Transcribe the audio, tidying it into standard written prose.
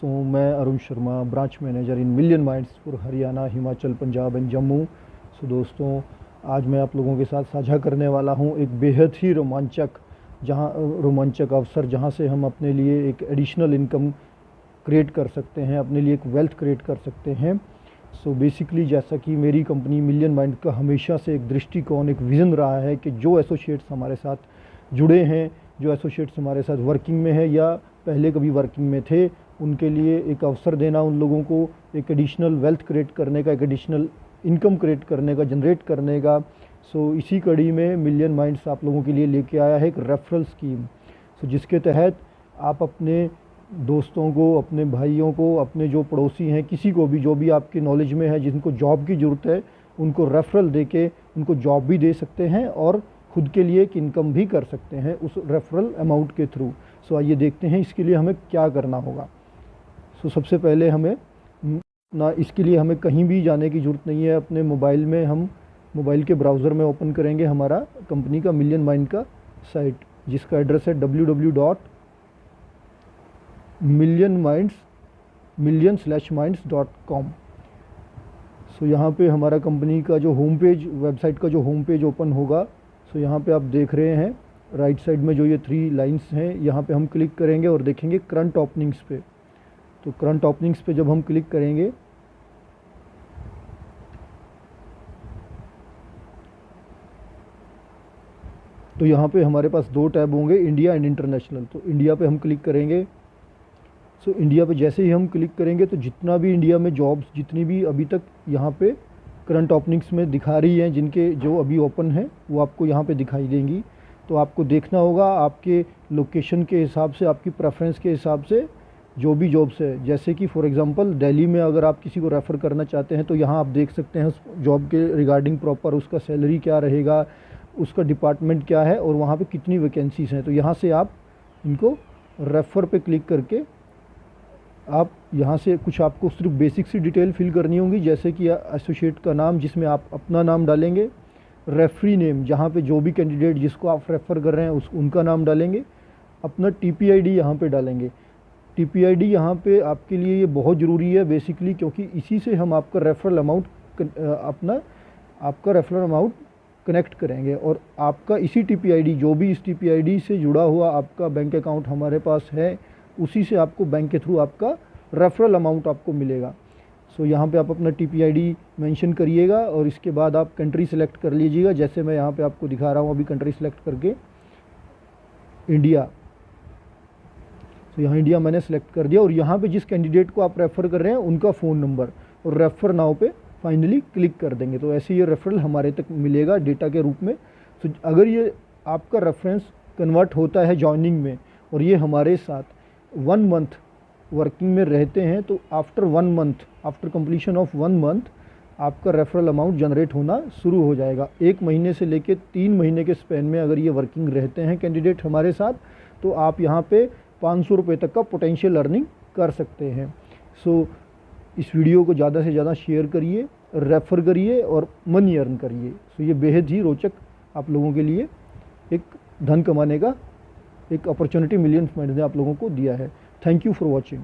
दोस्तों, मैं Arun Sharma, branch manager in Million Minds for Haryana, Himachal, Punjab and Jammu. So दोस्तों, आज मैं आप लोगों के साथ साझा करने वाला हूं एक बेहद ही रोमांचक अवसर, जहां से हम अपने लिए एक एडिशनल इनकम क्रिएट कर सकते हैं, अपने लिए एक वेल्थ क्रिएट कर सकते हैं। सो बेसिकली जैसा कि मेरी कंपनी मिलियन माइंड का हमेशा से एक दृष्टिकोण, एक विज़न रहा है कि जो एसोसिएट्स हमारे साथ जुड़े हैं, जो एसोसिएट्स हमारे साथ वर्किंग में है या पहले कभी वर्किंग में थे, उनके लिए एक अवसर देना, उन लोगों को एक एडिशनल वेल्थ क्रिएट करने का, एक एडिशनल इनकम क्रिएट करने का, जनरेट करने का। सो इसी कड़ी में मिलियन माइंड्स आप लोगों के लिए लेके आया है एक रेफरल स्कीम। सो जिसके तहत आप अपने दोस्तों को, अपने भाइयों को, अपने जो पड़ोसी हैं, किसी को भी, जो भी आपके नॉलेज में है, जिनको जॉब की ज़रूरत है, उनको रेफरल दे के उनको जॉब भी दे सकते हैं और खुद के लिए एक इनकम भी कर सकते हैं उस रेफरल अमाउंट के थ्रू। सो आइए देखते हैं इसके लिए हमें क्या करना होगा। सो सबसे पहले इसके लिए हमें कहीं भी जाने की ज़रूरत नहीं है। अपने मोबाइल में हम मोबाइल के ब्राउज़र में ओपन करेंगे हमारा कंपनी का मिलियन माइंड का साइट, जिसका एड्रेस है www.million-minds.com। सो यहाँ पे हमारा कंपनी का जो होम पेज, वेबसाइट का जो होम पेज ओपन होगा। सो यहाँ पे आप देख रहे हैं राइट साइड में जो ये 3 लाइंस हैं, यहाँ पे हम क्लिक करेंगे और देखेंगे करंट ओपनिंग्स पे। तो करंट ओपनिंग्स पे जब हम क्लिक करेंगे तो यहाँ पे हमारे पास 2 टैब होंगे, इंडिया एंड इंटरनेशनल। तो इंडिया पे हम क्लिक करेंगे। सो इंडिया पे जैसे ही हम क्लिक करेंगे तो जितना भी इंडिया में जॉब्स, जितनी भी अभी तक यहाँ पे करंट ओपनिंग्स में दिखा रही हैं, जिनके जो अभी ओपन हैं, वो आपको यहाँ पे दिखाई देंगी। तो आपको देखना होगा आपके लोकेशन के हिसाब से, आपकी प्रेफरेंस के हिसाब से जो भी जॉब्स है। जैसे कि फॉर एग्जांपल दिल्ली में अगर आप किसी को रेफ़र करना चाहते हैं तो यहाँ आप देख सकते हैं उस जॉब के रिगार्डिंग प्रॉपर उसका सैलरी क्या रहेगा, उसका डिपार्टमेंट क्या है और वहाँ पे कितनी वैकेंसीज़ हैं। तो यहाँ से आप इनको रेफ़र पे क्लिक करके आप यहाँ से कुछ आपको सिर्फ बेसिक सी डिटेल फिल करनी होगी, जैसे कि एसोसिएट का नाम, जिसमें आप अपना नाम डालेंगे, रेफरी नेम, जहाँ पे जो भी कैंडिडेट जिसको आप रेफ़र कर रहे हैं उनका नाम डालेंगे, अपना टीपीआईडी यहाँ पे डालेंगे। टीपीआईडी यहाँ पे आपके लिए ये बहुत ज़रूरी है बेसिकली, क्योंकि इसी से हम आपका रेफरल अमाउंट कनेक्ट करेंगे और आपका इसी टीपीआईडी, जो भी इस टीपीआईडी से जुड़ा हुआ आपका बैंक अकाउंट हमारे पास है, उसी से आपको बैंक के थ्रू आपका रेफरल अमाउंट आपको मिलेगा। सो यहाँ पे आप अपना टीपीआईडी मेंशन करिएगा और इसके बाद आप कंट्री सेलेक्ट कर लीजिएगा। जैसे मैं यहाँ पे आपको दिखा रहा हूँ अभी कंट्री सेलेक्ट करके इंडिया। तो यहाँ इंडिया मैंने सेलेक्ट कर दिया और यहाँ पे जिस कैंडिडेट को आप रेफ़र कर रहे हैं उनका फ़ोन नंबर और रेफ़र नाउ पे फाइनली क्लिक कर देंगे। तो ऐसे ये रेफरल हमारे तक मिलेगा डेटा के रूप में। तो अगर ये आपका रेफरेंस कन्वर्ट होता है जॉइनिंग में और ये हमारे साथ 1 मंथ वर्किंग में रहते हैं, तो after 1 month, after completion of 1 month आपका रेफरल अमाउंट जनरेट होना शुरू हो जाएगा। 1 महीने से लेके 3 महीने के स्पैन में अगर ये वर्किंग रहते हैं कैंडिडेट हमारे साथ, तो आप यहाँ पे 500 रुपये तक का पोटेंशियल अर्निंग कर सकते हैं। सो इस वीडियो को ज़्यादा से ज़्यादा शेयर करिए, रेफ़र करिए और मनी अर्न करिए। सो ये बेहद ही रोचक आप लोगों के लिए एक धन कमाने का एक अपॉर्चुनिटी मिलियन माइंड्स ने आप लोगों को दिया है। Thank you for watching.